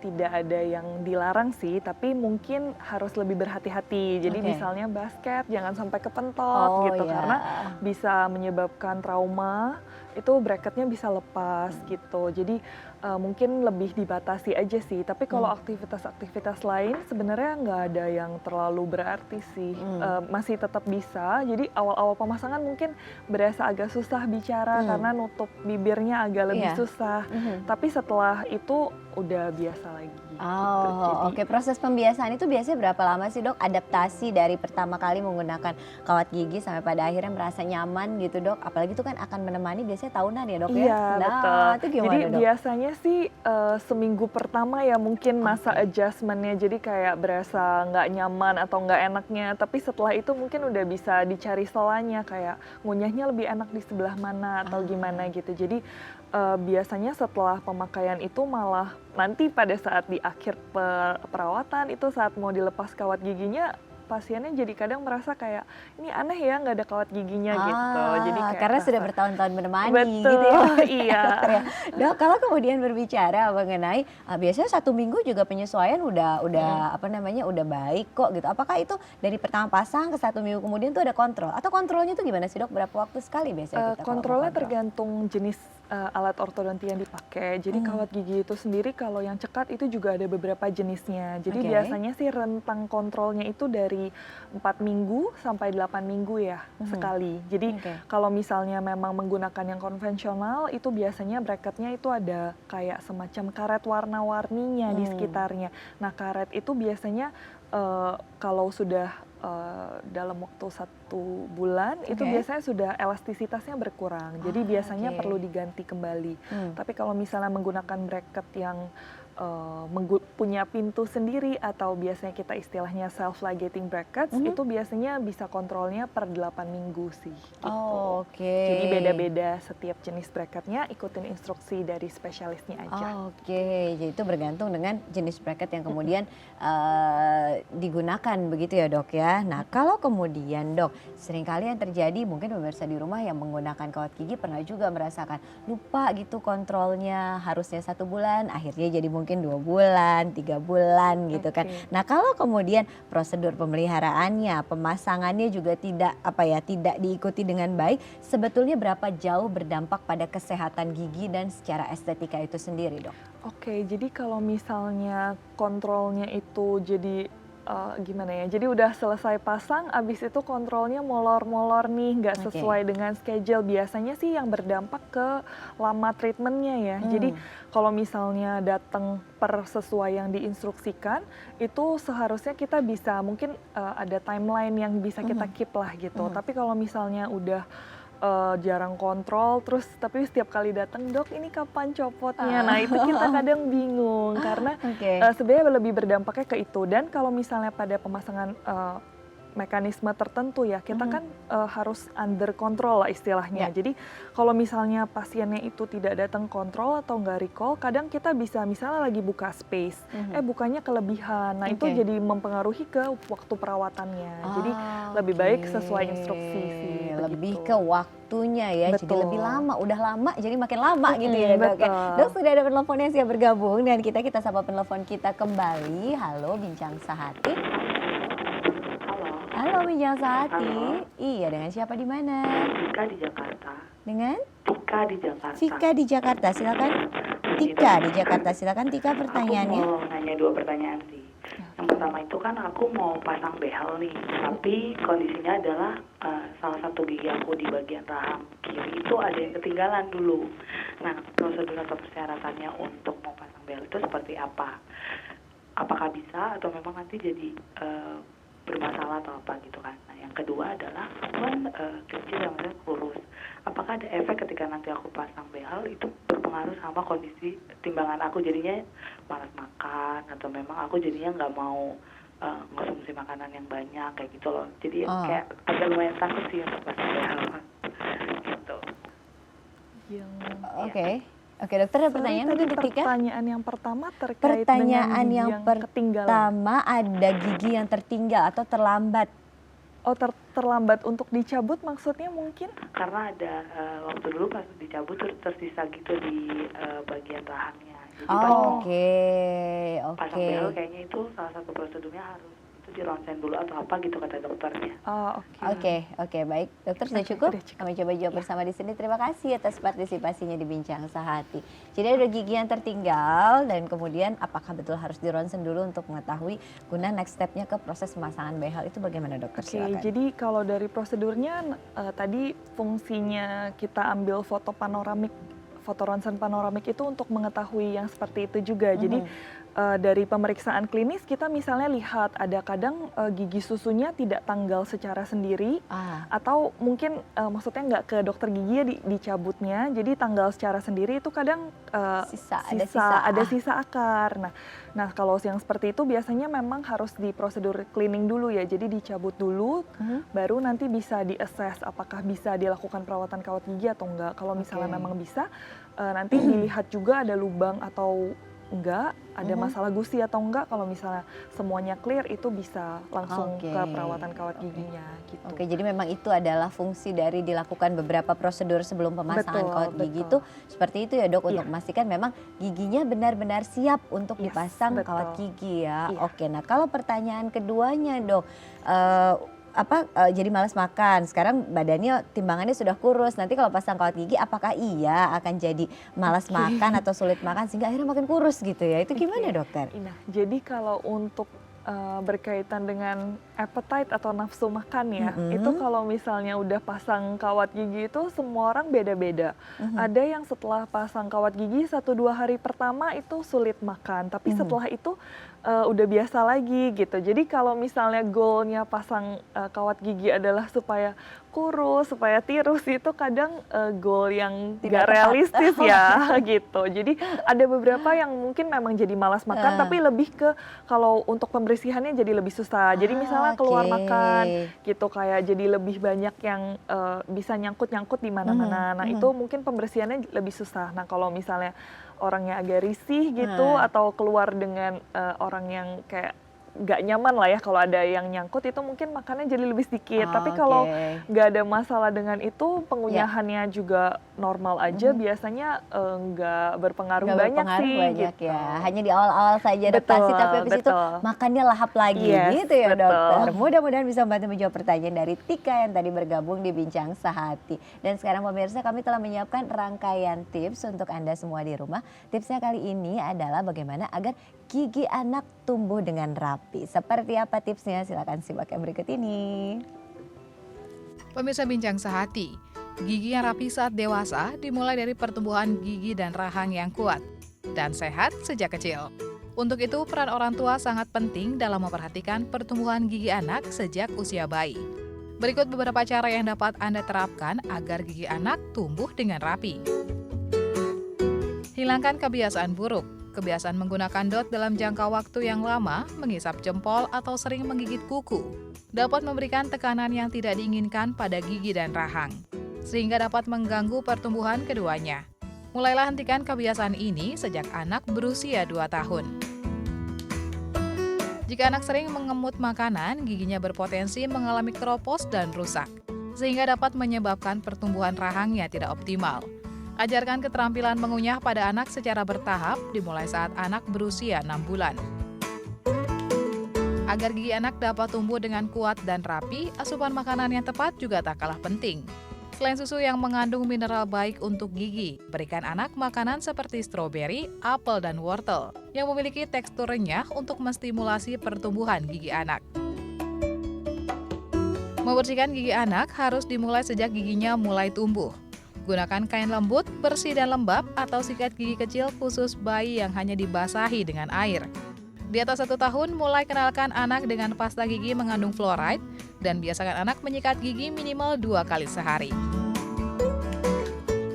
tidak ada yang dilarang sih, tapi mungkin harus lebih berhati-hati. Jadi misalnya basket jangan sampai kepentok gitu, karena bisa menyebabkan trauma, itu bracketnya bisa lepas gitu. Jadi mungkin lebih dibatasi aja sih. Tapi kalau aktivitas-aktivitas lain sebenarnya nggak ada yang terlalu berarti sih. Masih tetap bisa. Jadi awal-awal pemasangan mungkin berasa agak susah bicara karena nutup bibirnya agak lebih susah. Tapi setelah itu udah biasa lagi. Oh, oke. Proses pembiasaan itu biasanya berapa lama sih dok? Adaptasi dari pertama kali menggunakan kawat gigi sampai pada akhirnya merasa nyaman gitu dok? Apalagi itu kan akan menemani biasanya tahunan ya dok ya? Iya betul. Itu gimana Jadi dok? biasanya sih seminggu pertama ya mungkin masa adjustmentnya, jadi kayak berasa nggak nyaman atau nggak enaknya. Tapi setelah itu mungkin udah bisa dicari selanya, kayak ngunyahnya lebih enak di sebelah mana atau gimana gitu. Jadi biasanya setelah pemakaian itu malah nanti pada saat di akhir perawatan itu saat mau dilepas kawat giginya, pasiennya jadi kadang merasa kayak ini aneh ya nggak ada kawat giginya gitu. Jadi kayak karena sudah bertahun-tahun menemani betul, gitu ya. Iya. Dok, kalau kemudian berbicara mengenai biasanya 1 minggu juga penyesuaian udah udah baik kok gitu. Apakah itu dari pertama pasang ke 1 minggu kemudian tuh ada kontrol? Atau kontrolnya tuh gimana sih dok? Berapa waktu sekali biasanya kita Kontrolnya kontrol? tergantung jenis alat ortodonti yang dipakai. Jadi kawat gigi itu sendiri kalau yang cekat itu juga ada beberapa jenisnya. Jadi biasanya sih rentang kontrolnya itu dari 4 minggu sampai 8 minggu ya sekali. Jadi kalau misalnya memang menggunakan yang konvensional itu biasanya bracketnya itu ada kayak semacam karet warna-warninya di sekitarnya. Nah karet itu biasanya kalau sudah dalam waktu 1 bulan itu biasanya sudah elastisitasnya berkurang. Jadi biasanya perlu diganti kembali. Tapi kalau misalnya menggunakan bracket yang punya pintu sendiri atau biasanya kita istilahnya self-ligating brackets, itu biasanya bisa kontrolnya per 8 minggu sih gitu. Jadi beda-beda setiap jenis bracketnya, ikutin instruksi dari spesialisnya aja. Jadi itu bergantung dengan jenis bracket yang kemudian digunakan begitu ya dok ya. Nah kalau kemudian dok, seringkali yang terjadi mungkin pemirsa di rumah yang menggunakan kawat gigi pernah juga merasakan lupa gitu kontrolnya, harusnya 1 bulan akhirnya jadi mungkin 2 bulan, 3 bulan gitu kan. Nah kalau kemudian prosedur pemeliharaannya, pemasangannya juga tidak diikuti dengan baik, sebetulnya berapa jauh berdampak pada kesehatan gigi dan secara estetika itu sendiri dok? Jadi kalau misalnya kontrolnya itu jadi gimana ya, jadi udah selesai pasang, abis itu kontrolnya molor-molor nih, nggak sesuai dengan schedule, biasanya sih yang berdampak ke lama treatmentnya ya. Jadi kalau misalnya datang per sesuai yang diinstruksikan, itu seharusnya kita bisa mungkin ada timeline yang bisa kita keep lah gitu. Tapi kalau misalnya udah jarang kontrol, terus tapi setiap kali datang dok ini kapan copotnya, nah itu kita kadang bingung karena sebenarnya lebih berdampaknya ke itu. Dan kalau misalnya pada pemasangan mekanisme tertentu ya, kita kan harus under control lah istilahnya. Jadi kalau misalnya pasiennya itu tidak datang kontrol atau nggak recall, kadang kita bisa misalnya lagi buka space, bukanya kelebihan. Nah itu jadi mempengaruhi ke waktu perawatannya. Jadi lebih baik sesuai instruksi sih. Lebih ke waktunya ya, jadi lebih lama. Udah lama jadi makin lama gitu ya dok ya. Dok sudah ada penelpon yang siap bergabung dan kita sapa penelpon kita kembali. Halo Bincang Sehati. Halo Bincang Sehati. Halo. Iya, dengan siapa di mana? Tika di Jakarta. Dengan? Tika di Jakarta. Vika di Jakarta, silakan. Tika di Jakarta, silakan Tika pertanyaannya. Aku mau nanya 2 pertanyaan sih. Yang pertama itu kan aku mau pasang behel nih, tapi kondisinya adalah salah satu gigi aku di bagian rahang kiri itu ada yang ketinggalan dulu. Nah, prosedur atau persyaratannya untuk mau pasang behel itu seperti apa? Apakah bisa atau memang nanti jadi bermasalah atau apa gitu kan? Nah, yang kedua adalah aku kan kecil yang kurus. Apakah ada efek ketika nanti aku pasang behel itu berpengaruh sama kondisi timbangan aku, jadinya malas makan atau memang aku jadinya nggak mau konsumsi makanan yang banyak kayak gitu loh. Jadi kayak agak lumayan takut sih untuk pasang behel gitu. Oke, dokter ada pertanyaan mungkin ketika pertanyaan yang pertama terkait dengan gigi yang ketinggalan. Pertama ada gigi yang tertinggal atau terlambat. Oh, terlambat untuk dicabut maksudnya mungkin? Karena ada waktu dulu pas dicabut tersisa gitu di bagian rahangnya. Jadi pasang behel kayaknya itu salah satu prosedurnya harus itu di ronsen dulu atau apa gitu kata dokternya. Oke, baik. Dokter sudah cukup? Kami coba jawab bersama di sini. Terima kasih atas partisipasinya di Bincang Sehati. Jadi ada gigi yang tertinggal dan kemudian apakah betul harus di ronsen dulu untuk mengetahui guna next step-nya ke proses pemasangan behel itu bagaimana dokter? Silakan. Jadi kalau dari prosedurnya tadi fungsinya kita ambil foto ronsen panoramik itu untuk mengetahui yang seperti itu juga. Jadi dari pemeriksaan klinis kita misalnya lihat ada kadang gigi susunya tidak tanggal secara sendiri atau mungkin maksudnya nggak ke dokter gigi ya dicabutnya, jadi tanggal secara sendiri itu kadang ada sisa akar. Nah kalau yang seperti itu biasanya memang harus di prosedur cleaning dulu ya, jadi dicabut dulu baru nanti bisa di-assess apakah bisa dilakukan perawatan kawat gigi atau enggak. Kalau misalnya memang bisa nanti dilihat juga ada lubang atau enggak, ada masalah gusi atau enggak. Kalau misalnya semuanya clear itu bisa langsung ke perawatan kawat giginya gitu. Jadi memang itu adalah fungsi dari dilakukan beberapa prosedur sebelum pemasangan kawat gigi itu seperti itu ya dok, untuk memastikan memang giginya benar-benar siap untuk dipasang kawat gigi ya. Nah kalau pertanyaan keduanya dok, jadi malas makan, sekarang badannya timbangannya sudah kurus, nanti kalau pasang kawat gigi apakah iya akan jadi malas makan atau sulit makan sehingga akhirnya makin kurus gitu ya, itu gimana dokter? Nah, jadi kalau untuk berkaitan dengan appetite atau nafsu makan ya, itu kalau misalnya udah pasang kawat gigi itu semua orang beda-beda. Ada yang setelah pasang kawat gigi 1-2 hari pertama itu sulit makan, tapi setelah itu udah biasa lagi gitu. Jadi kalau misalnya goalnya pasang kawat gigi adalah supaya kurus, supaya tirus, itu kadang goal yang tidak realistis ya gitu. Jadi ada beberapa yang mungkin memang jadi malas makan, tapi lebih ke kalau untuk pembersihannya jadi lebih susah. Jadi misalnya keluar makan gitu, kayak jadi lebih banyak yang bisa nyangkut-nyangkut di mana-mana. Nah itu mungkin pembersihannya lebih susah. Nah kalau misalnya orangnya agak risih gitu atau keluar dengan orang yang kayak nggak nyaman lah ya, kalau ada yang nyangkut itu mungkin makannya jadi lebih sedikit. Tapi kalau nggak ada masalah dengan itu, pengunyahannya juga normal aja, biasanya nggak berpengaruh banyak sih. Gitu. Ya. Hanya di awal-awal saja adaptasi, tapi habis itu makannya lahap lagi gitu ya dokter. Mudah-mudahan bisa membantu menjawab pertanyaan dari Tika yang tadi bergabung di Bincang Sehati. Dan sekarang pemirsa, kami telah menyiapkan rangkaian tips untuk Anda semua di rumah. Tipsnya kali ini adalah bagaimana agar gigi anak tumbuh dengan rapi. Seperti apa tipsnya? Silakan simak yang berikut ini. Pemirsa Bincang Sehati, gigi yang rapi saat dewasa dimulai dari pertumbuhan gigi dan rahang yang kuat dan sehat sejak kecil. Untuk itu, peran orang tua sangat penting dalam memperhatikan pertumbuhan gigi anak sejak usia bayi. Berikut beberapa cara yang dapat Anda terapkan agar gigi anak tumbuh dengan rapi. Hilangkan kebiasaan buruk. Kebiasaan menggunakan dot dalam jangka waktu yang lama, menghisap jempol atau sering menggigit kuku, dapat memberikan tekanan yang tidak diinginkan pada gigi dan rahang, sehingga dapat mengganggu pertumbuhan keduanya. Mulailah hentikan kebiasaan ini sejak anak berusia 2 tahun. Jika anak sering mengemut makanan, giginya berpotensi mengalami keropos dan rusak, sehingga dapat menyebabkan pertumbuhan rahangnya tidak optimal. Ajarkan keterampilan mengunyah pada anak secara bertahap dimulai saat anak berusia 6 bulan. Agar gigi anak dapat tumbuh dengan kuat dan rapi, asupan makanan yang tepat juga tak kalah penting. Selain susu yang mengandung mineral baik untuk gigi, berikan anak makanan seperti stroberi, apel, dan wortel yang memiliki tekstur renyah untuk menstimulasi pertumbuhan gigi anak. Membersihkan gigi anak harus dimulai sejak giginya mulai tumbuh. Gunakan kain lembut, bersih dan lembab atau sikat gigi kecil khusus bayi yang hanya dibasahi dengan air. Di atas 1 tahun, mulai kenalkan anak dengan pasta gigi mengandung fluoride dan biasakan anak menyikat gigi minimal 2 kali sehari.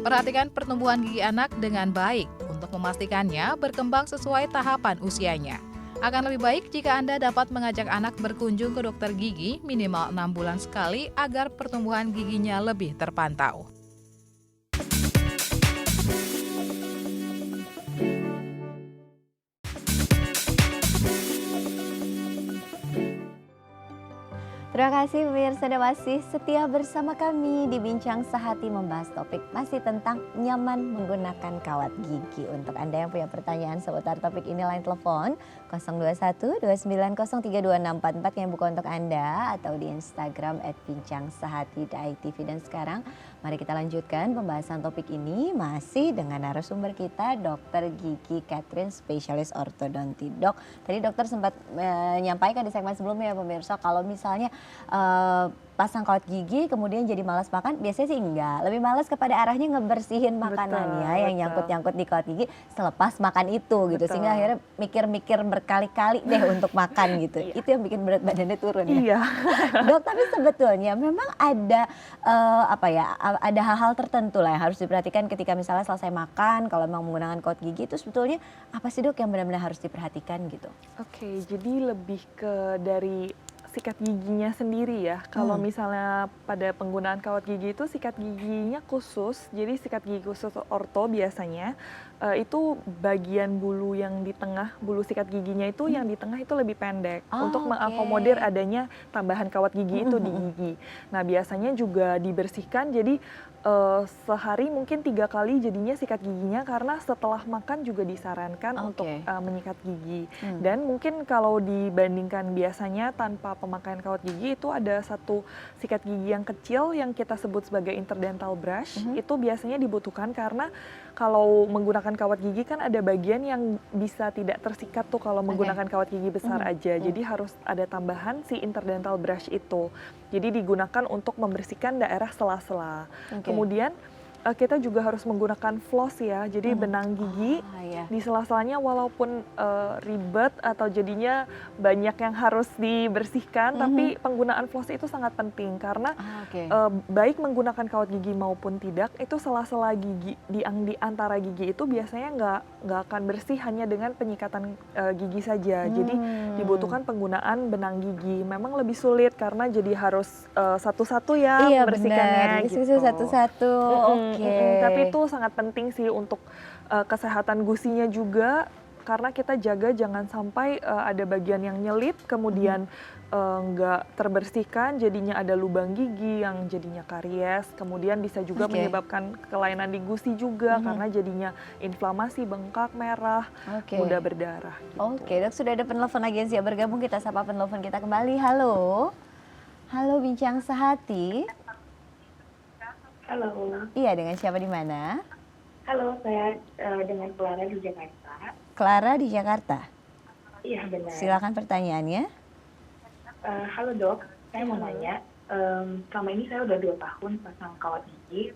Perhatikan pertumbuhan gigi anak dengan baik untuk memastikannya berkembang sesuai tahapan usianya. Akan lebih baik jika Anda dapat mengajak anak berkunjung ke dokter gigi minimal 6 bulan sekali agar pertumbuhan giginya lebih terpantau. Terima kasih pemirsa dan masih setia bersama kami di Bincang Sehati membahas topik masih tentang nyaman menggunakan kawat gigi. Untuk Anda yang punya pertanyaan seputar topik ini, line telepon 021 2903264 yang buka untuk Anda atau di Instagram @bincangsehati.itv. Dan sekarang mari kita lanjutkan pembahasan topik ini masih dengan narasumber kita Dr. Gigi Catherine, spesialis ortodonti. Dok, tadi dokter sempat menyampaikan di segmen sebelumnya ya pemirsa, kalau misalnya pasang kawat gigi kemudian jadi malas makan, biasanya sih enggak. Lebih malas kepada arahnya ngebersihin makanannya yang nyangkut-nyangkut di kawat gigi selepas makan itu gitu. Sehingga akhirnya mikir-mikir berkali-kali deh untuk makan gitu. Itu yang bikin berat badannya turun ya. Iya. Dok, tapi sebetulnya memang ada ada hal-hal tertentu lah yang harus diperhatikan ketika misalnya selesai makan, kalau memang menggunakan kawat gigi itu sebetulnya apa sih dok yang benar-benar harus diperhatikan gitu? Oke, jadi lebih ke dari sikat giginya sendiri ya. Kalau misalnya pada penggunaan kawat gigi itu sikat giginya khusus, jadi sikat gigi khusus orto biasanya itu bagian bulu yang di tengah, bulu sikat giginya itu yang di tengah itu lebih pendek untuk mengakomodir adanya tambahan kawat gigi itu di gigi. Nah biasanya juga dibersihkan, jadi sehari mungkin 3 kali jadinya sikat giginya, karena setelah makan juga disarankan untuk menyikat gigi. Dan mungkin kalau dibandingkan biasanya tanpa pemakaian kawat gigi, itu ada satu sikat gigi yang kecil yang kita sebut sebagai interdental brush. Itu biasanya dibutuhkan karena kalau menggunakan kawat gigi kan ada bagian yang bisa tidak tersikat tuh kalau menggunakan kawat gigi besar aja. Jadi harus ada tambahan si interdental brush itu. Jadi digunakan untuk membersihkan daerah sela-sela. Kemudian kita juga harus menggunakan floss ya, jadi benang gigi di sela-selanya walaupun ribet atau jadinya banyak yang harus dibersihkan, tapi penggunaan floss itu sangat penting karena baik menggunakan kawat gigi maupun tidak, itu sela-sela gigi di antara gigi itu biasanya nggak akan bersih hanya dengan penyikatan gigi saja. Jadi dibutuhkan penggunaan benang gigi. Memang lebih sulit karena jadi harus satu-satu ya membersihkannya gitu. Satu-satu. Tapi itu sangat penting sih untuk kesehatan gusinya juga, karena kita jaga jangan sampai ada bagian yang nyelip kemudian nggak terbersihkan, jadinya ada lubang gigi yang jadinya karies, kemudian bisa juga menyebabkan kelainan di gusi juga karena jadinya inflamasi, bengkak, merah, mudah berdarah. Gitu. Dok, sudah ada penelpon lagi yang siap bergabung, kita sapa penelpon kita kembali. Halo, Bincang Sehati. Halo. Iya, dengan siapa di mana? Halo, saya dengan Clara di Jakarta. Clara di Jakarta. Iya, benar. Silakan pertanyaannya. Halo dok, saya mau nanya, selama ini saya udah 2 tahun pasang kawat gigi.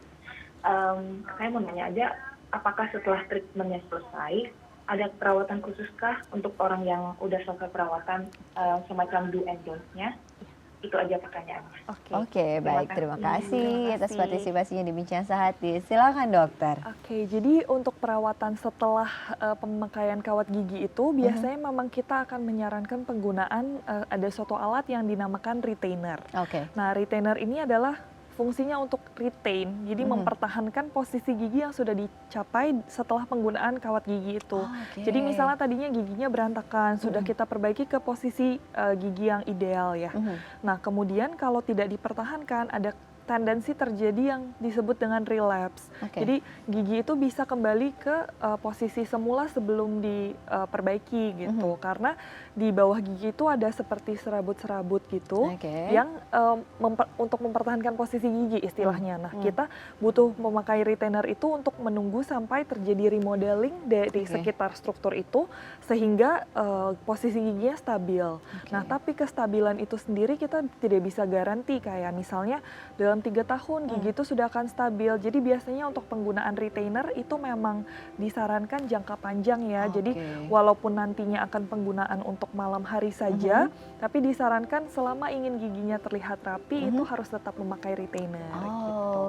Saya mau nanya aja, apakah setelah treatmentnya selesai, ada perawatan khususkah untuk orang yang udah selesai perawatan, semacam do and don't-nya? Itu aja pertanyaannya. Oke, baik. Terima kasih atas partisipasinya di Bincang Sehati. Silakan dokter. Oke, jadi untuk perawatan setelah pemakaian kawat gigi itu biasanya memang kita akan menyarankan penggunaan ada suatu alat yang dinamakan retainer. Nah, retainer ini adalah fungsinya untuk retain, jadi mempertahankan posisi gigi yang sudah dicapai setelah penggunaan kawat gigi itu. Jadi misalnya tadinya giginya berantakan, sudah kita perbaiki ke posisi gigi yang ideal ya. Nah kemudian kalau tidak dipertahankan, ada tendensi terjadi yang disebut dengan relapse. Oke. Jadi gigi itu bisa kembali ke posisi semula sebelum diperbaiki gitu. Karena di bawah gigi itu ada seperti serabut-serabut gitu yang untuk mempertahankan posisi gigi istilahnya. Nah, kita butuh memakai retainer itu untuk menunggu sampai terjadi remodeling dari sekitar struktur itu sehingga posisi giginya stabil. Nah, tapi kestabilan itu sendiri kita tidak bisa garansi, kayak misalnya dalam 3 tahun gigi itu sudah akan stabil. Jadi biasanya untuk penggunaan retainer itu memang disarankan jangka panjang ya. Jadi walaupun nantinya akan penggunaan untuk malam hari saja, tapi disarankan selama ingin giginya terlihat rapi itu harus tetap memakai retainer.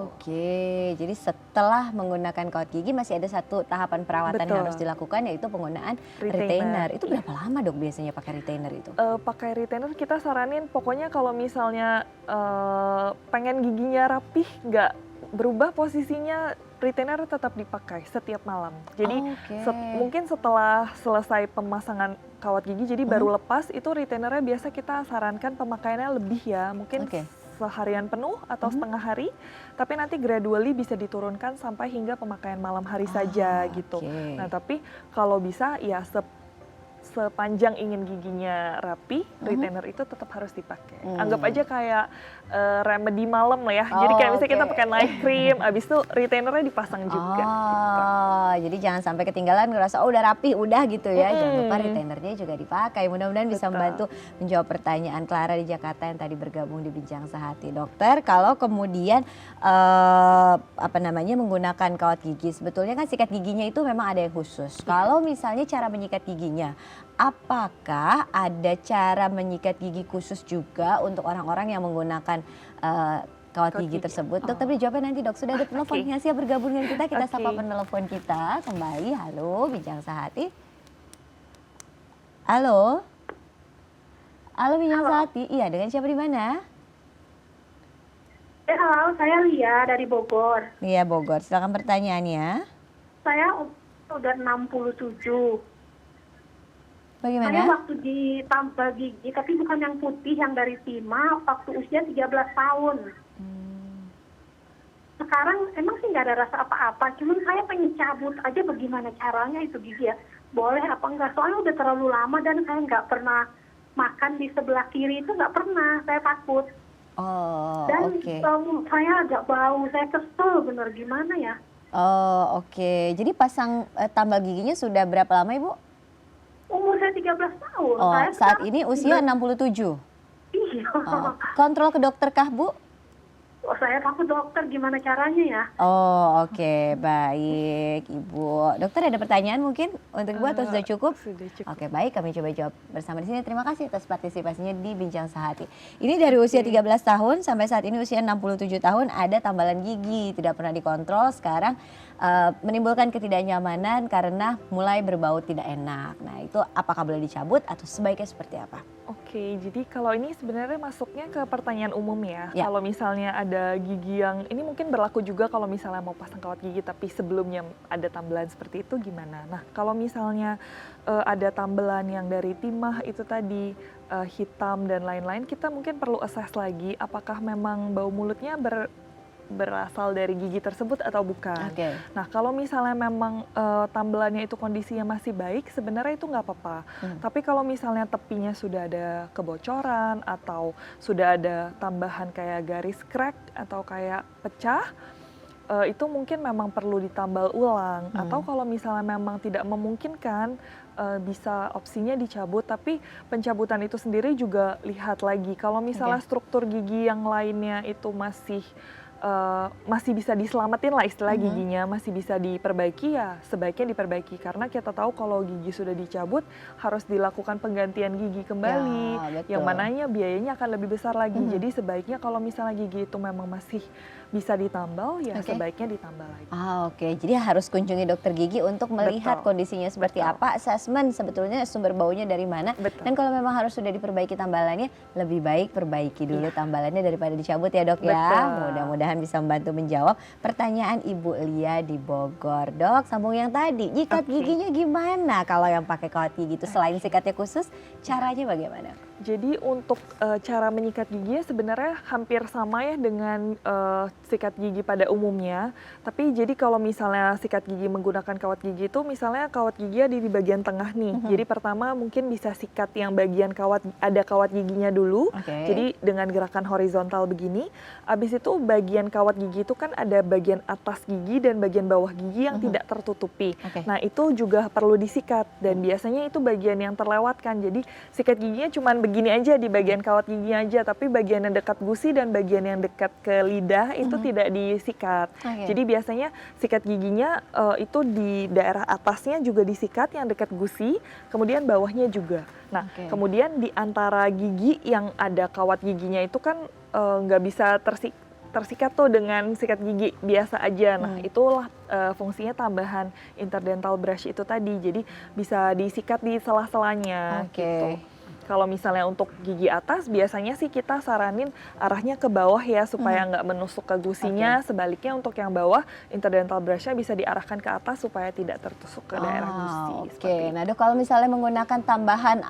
Oke, jadi setelah menggunakan kawat gigi masih ada satu tahapan perawatan yang harus dilakukan, yaitu penggunaan retainer. Itu berapa lama dok biasanya pakai retainer itu? Pakai retainer kita saranin pokoknya kalau misalnya pengen giginya rapih, nggak berubah posisinya, retainer tetap dipakai setiap malam. Jadi mungkin setelah selesai pemasangan kawat gigi, jadi baru lepas, itu retainernya biasa kita sarankan pemakaiannya lebih ya, mungkin seharian penuh atau setengah hari, tapi nanti gradually bisa diturunkan sampai hingga pemakaian malam hari saja gitu. Nah, tapi kalau bisa ya sepanjang ingin giginya rapi, retainer itu tetap harus dipakai. Anggap aja kayak remedy malam lah ya. Jadi kayak misalnya kita pakai night cream, abis itu retainernya dipasang juga. Jadi jangan sampai ketinggalan ngerasa udah rapi, udah gitu ya. Jangan lupa retainernya juga dipakai. Mudah-mudahan bisa membantu menjawab pertanyaan Clara di Jakarta yang tadi bergabung di Bincang Sehati. Dokter, kalau kemudian menggunakan kawat gigi, sebetulnya kan sikat giginya itu memang ada yang khusus. Kalau misalnya cara menyikat giginya, apakah ada cara menyikat gigi khusus juga untuk orang-orang yang menggunakan kawat gigi tersebut? Dokter dijawabnya nanti dok. Sudah ada penelpon yang siap bergabung dengan kita. Kita sapa penelpon kita kembali. Halo, Bincang Sehati. Halo. Halo Bincang Sehati. Iya, dengan siapa di mana? Halo, saya Lia dari Bogor. Lia Bogor. Silakan pertanyaannya. Saya udah 67. Bagaimana? Saya waktu ditambal gigi, tapi bukan yang putih, yang dari timah, waktu usia 13 tahun. Sekarang emang sih nggak ada rasa apa-apa, cuman saya pengen cabut aja, bagaimana caranya itu gigi ya? Boleh apa enggak? Soalnya udah terlalu lama dan saya nggak pernah makan di sebelah kiri, itu nggak pernah, saya takut. Dan saya agak bau, saya kesel bener, gimana ya? Jadi pasang tambal giginya sudah berapa lama Ibu? Umur saya 13 tahun. Saat ini usia 67? Iya. Kontrol ke dokter kah Bu? Saya takut dokter, gimana caranya ya? Baik Ibu. Dokter ada pertanyaan mungkin untuk Ibu atau sudah cukup? Sudah cukup. Baik, kami coba jawab bersama di sini. Terima kasih atas partisipasinya di Bincang Sehati. Ini dari usia 13 tahun sampai saat ini usia 67 tahun ada tambalan gigi, tidak pernah dikontrol, sekarang menimbulkan ketidaknyamanan karena mulai berbau tidak enak. Nah, itu apakah boleh dicabut atau sebaiknya seperti apa? Jadi kalau ini sebenarnya masuknya ke pertanyaan umum ya. Kalau misalnya ada gigi yang, ini mungkin berlaku juga kalau misalnya mau pasang kawat gigi tapi sebelumnya ada tambelan seperti itu gimana? Nah, kalau misalnya ada tambelan yang dari timah itu tadi, hitam dan lain-lain, kita mungkin perlu assess lagi apakah memang bau mulutnya berasal dari gigi tersebut atau bukan. Nah, kalau misalnya memang tambelannya itu kondisinya masih baik, sebenarnya itu nggak apa-apa. Tapi kalau misalnya tepinya sudah ada kebocoran atau sudah ada tambahan kayak garis crack atau kayak pecah, itu mungkin memang perlu ditambal ulang. Atau kalau misalnya memang tidak memungkinkan, bisa opsinya dicabut, tapi pencabutan itu sendiri juga lihat lagi. Kalau misalnya struktur gigi yang lainnya itu masih bisa diselamatin lah istilah giginya, masih bisa diperbaiki, ya sebaiknya diperbaiki. Karena kita tahu kalau gigi sudah dicabut harus dilakukan penggantian gigi kembali, yang mananya biayanya akan lebih besar lagi. Jadi sebaiknya kalau misalnya gigi itu memang masih bisa ditambal, ya sebaiknya ditambal lagi. Jadi harus kunjungi dokter gigi untuk melihat kondisinya seperti apa, assessment sebetulnya sumber baunya dari mana. Dan kalau memang harus sudah diperbaiki tambalannya, lebih baik perbaiki dulu tambalannya daripada dicabut ya dok ya. Mudah-mudahan bisa membantu menjawab pertanyaan Ibu Lia di Bogor. Dok, sambung yang tadi, nyikat giginya gimana kalau yang pakai kawat gigi itu? Selain sikatnya khusus, caranya bagaimana? Jadi untuk cara menyikat gigi sebenarnya hampir sama ya dengan sikat gigi pada umumnya. Tapi jadi kalau misalnya sikat gigi menggunakan kawat gigi itu misalnya kawat gigi ada di bagian tengah nih. Jadi pertama mungkin bisa sikat yang bagian ada kawat giginya dulu. Jadi dengan gerakan horizontal begini. Habis itu bagian kawat gigi itu kan ada bagian atas gigi dan bagian bawah gigi yang tidak tertutupi. Nah itu juga perlu disikat dan biasanya itu bagian yang terlewatkan. Jadi sikat giginya cuma begini aja di bagian kawat gigi aja, tapi bagian yang dekat gusi dan bagian yang dekat ke lidah itu tidak disikat. Jadi biasanya sikat giginya itu di daerah atasnya juga disikat yang dekat gusi, kemudian bawahnya juga. Nah, kemudian di antara gigi yang ada kawat giginya itu kan nggak bisa tersikat tuh dengan sikat gigi biasa aja. Nah, itulah fungsinya tambahan interdental brush itu tadi. Jadi bisa disikat di sela-selanya gitu. Kalau misalnya untuk gigi atas, biasanya sih kita saranin arahnya ke bawah ya, supaya nggak menusuk ke gusinya. Sebaliknya untuk yang bawah, interdental brush-nya bisa diarahkan ke atas supaya tidak tertusuk ke daerah gusi. Nah Dok, kalau misalnya menggunakan tambahan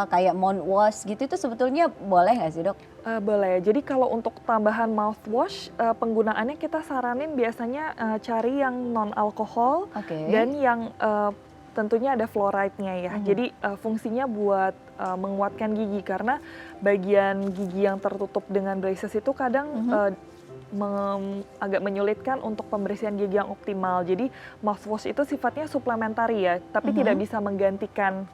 kayak mouthwash gitu, itu sebetulnya boleh nggak sih Dok? Boleh. Jadi kalau untuk tambahan mouthwash, penggunaannya kita saranin biasanya cari yang non-alkohol dan yang tentunya ada fluoride-nya ya. Jadi fungsinya buat menguatkan gigi karena bagian gigi yang tertutup dengan braces itu kadang agak menyulitkan untuk pembersihan gigi yang optimal. Jadi mouthwash itu sifatnya suplementari ya, tapi tidak bisa menggantikan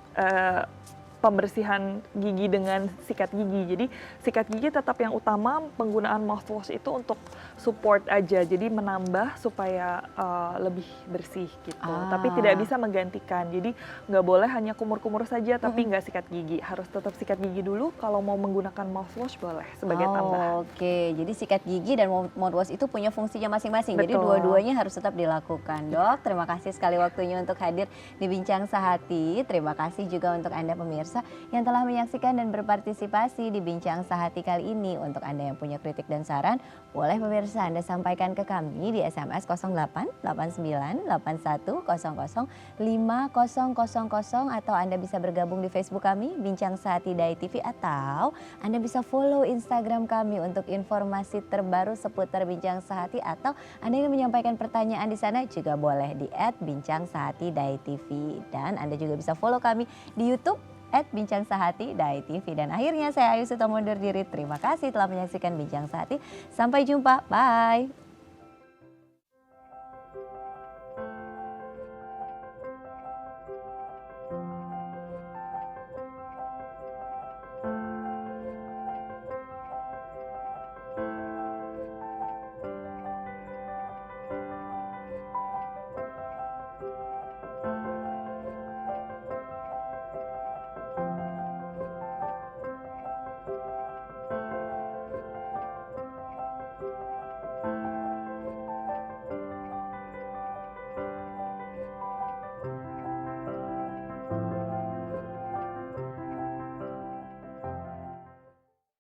pembersihan gigi dengan sikat gigi. Jadi sikat gigi tetap yang utama, penggunaan mouthwash itu untuk support aja. Jadi menambah supaya lebih bersih gitu. Tapi tidak bisa menggantikan. Jadi nggak boleh hanya kumur-kumur saja tapi nggak sikat gigi. Harus tetap sikat gigi dulu. Kalau mau menggunakan mouthwash boleh sebagai tambahan. Jadi sikat gigi dan mouthwash itu punya fungsinya masing-masing. Jadi dua-duanya harus tetap dilakukan. Dok, terima kasih sekali waktunya untuk hadir di Bincang Sehati. Terima kasih juga untuk Anda pemirsa yang telah menyaksikan dan berpartisipasi di Bincang Sehati kali ini. Untuk Anda yang punya kritik dan saran, boleh pemirsa Anda sampaikan ke kami di SMS 08 89 81 00 5000 atau Anda bisa bergabung di Facebook kami Bincang Sehati Dai TV, atau Anda bisa follow Instagram kami untuk informasi terbaru seputar Bincang Sehati, atau Anda ingin menyampaikan pertanyaan di sana juga boleh di @bincang-sehati-dai-tv, dan Anda juga bisa follow kami di YouTube @Bincang Sehati Dai TV. Dan akhirnya saya Ayu Sutomo undur diri. Terima kasih telah menyaksikan Bincang Sehati. Sampai jumpa. Bye.